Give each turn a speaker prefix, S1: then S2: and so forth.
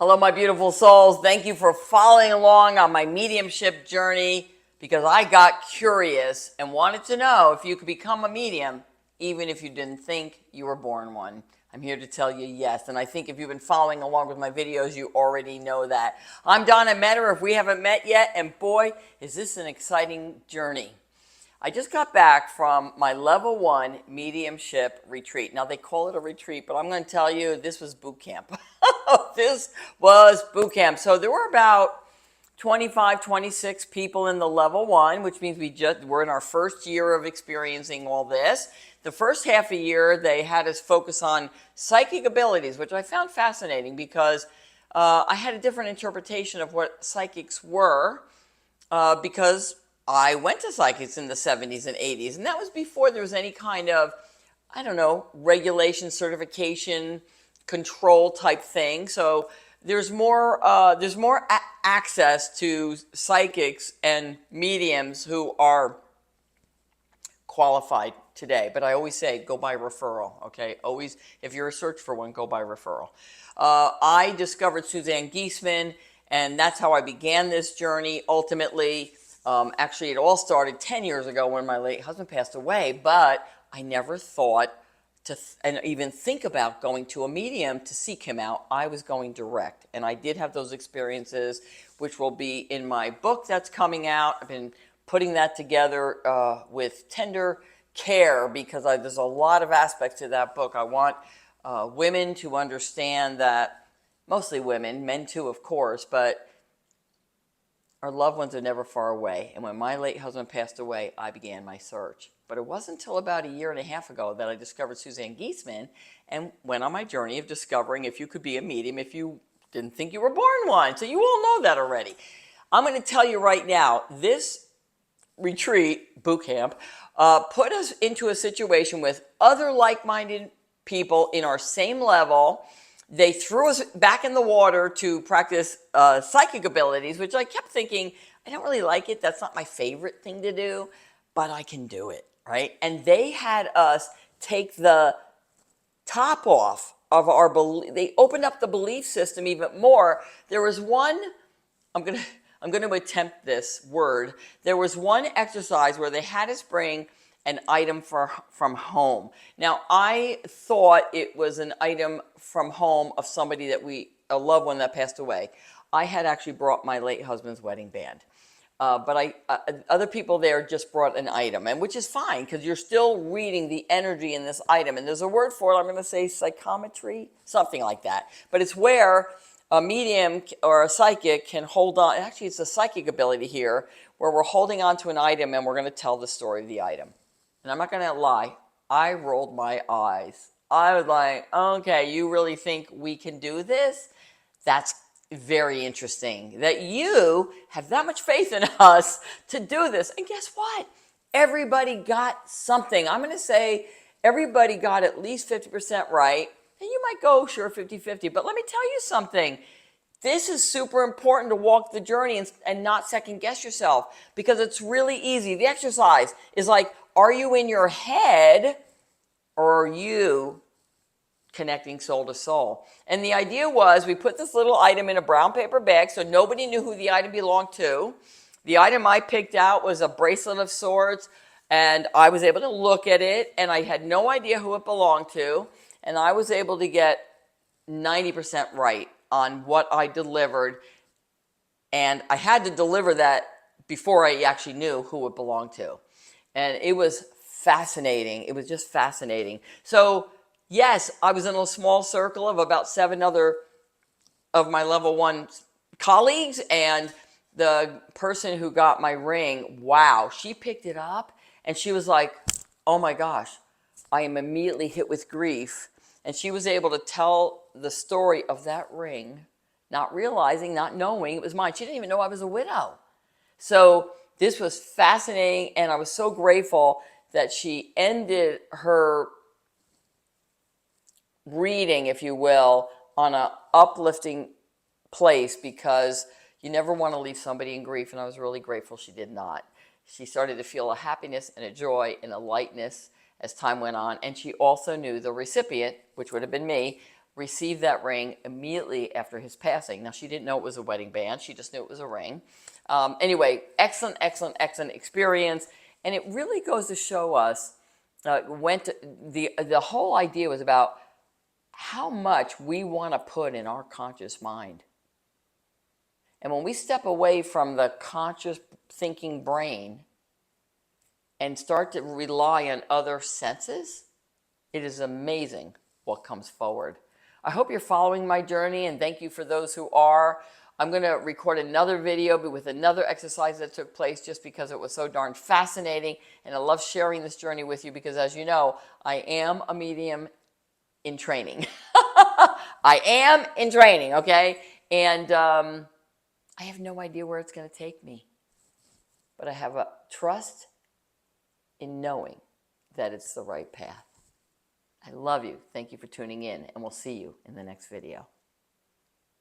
S1: Hello, my beautiful souls. Thank you for following along on my mediumship journey because I got curious and wanted to know if you could become a medium even if you didn't think you were born one. I'm here to tell you yes, and I think if you've been following along with my videos, you already know that. I'm Donna, Meador, if we haven't met yet, and boy, is this an exciting journey. I just got back from my level 1 mediumship retreat. Now, they call it a retreat, but I'm going to tell you this was boot camp. This was boot camp. So there were about 25, 26 people in the level 1, which means we're in our first year of experiencing all this. The first half a year, they had us focus on psychic abilities, which I found fascinating because I had a different interpretation of what psychics were because I went to psychics in the 70s and 80s, and that was before there was any kind of, I don't know, regulation, certification, control type thing. So there's more access to psychics and mediums who are qualified today. But I always say, go by referral, okay? Always, if you're a search for one, go by referral. I discovered Suzanne Giesemann, and that's how I began this journey. Ultimately, actually, it all started 10 years ago when my late husband passed away, but I never thought to and even think about going to a medium to seek him out. I was going direct, and I did have those experiences, which will be in my book that's coming out. I've been putting that together with tender care because there's a lot of aspects to that book. I want women to understand that, mostly women, men too, of course, but our loved ones are never far away. And when my late husband passed away, I began my search. But it wasn't until about a year and a half ago that I discovered Suzanne Giesemann and went on my journey of discovering if you could be a medium if you didn't think you were born one. So you all know that already. I'm going to tell you right now, this retreat, boot camp, put us into a situation with other like-minded people in our same level. They threw us back in the water to practice psychic abilities, which I kept thinking, I don't really like it. That's not my favorite thing to do, but I can do it, right? And they had us take the top off of our belief. They opened up the belief system even more. There was one, I'm going to attempt this word. There was one exercise where they had us bring an item from home. Now, I thought it was an item from home of somebody a loved one that passed away. I had actually brought my late husband's wedding band. But other people there just brought an item, and which is fine because you're still reading the energy in this item. And there's a word for it. I'm going to say psychometry, something like that. But it's where a medium or a psychic can hold on. Actually, it's a psychic ability here where we're holding on to an item and we're going to tell the story of the item. And I'm not going to lie, I rolled my eyes. I was like, okay, you really think we can do this? That's very interesting that you have that much faith in us to do this. And guess what? Everybody got something. I'm going to say everybody got at least 50% right. And you might go, sure, 50-50. But let me tell you something. This is super important to walk the journey and not second guess yourself because it's really easy. The exercise is like, are you in your head or are you connecting soul to soul? And the idea was we put this little item in a brown paper bag so nobody knew who the item belonged to. The item I picked out was a bracelet of sorts, and I was able to look at it, and I had no idea who it belonged to, and I was able to get 90% right on what I delivered, and I had to deliver that before I actually knew who it belonged to. And it was fascinating. It was just fascinating. So, yes, I was in a small circle of about 7 other of my level 1 colleagues, and the person who got my ring, wow, she picked it up, and she was like, oh my gosh, I am immediately hit with grief. And she was able to tell the story of that ring, not realizing, not knowing it was mine. She didn't even know I was a widow. So this was fascinating, and I was so grateful that she ended her reading, if you will, on an uplifting place because you never want to leave somebody in grief, and I was really grateful she did not. She started to feel a happiness and a joy and a lightness as time went on, and she also knew the recipient, which would have been me, received that ring immediately after his passing. Now, she didn't know it was a wedding band. She just knew it was a ring. Anyway, excellent, excellent, excellent experience. And it really goes to show us, the whole idea was about how much we want to put in our conscious mind. And when we step away from the conscious thinking brain and start to rely on other senses, it is amazing what comes forward. I hope you're following my journey, and thank you for those who are. I'm going to record another video with another exercise that took place just because it was so darn fascinating, and I love sharing this journey with you because, as you know, I am a medium in training. I am in training, okay? And I have no idea where it's going to take me, but I have a trust in knowing that it's the right path. I love you. Thank you for tuning in, and we'll see you in the next video.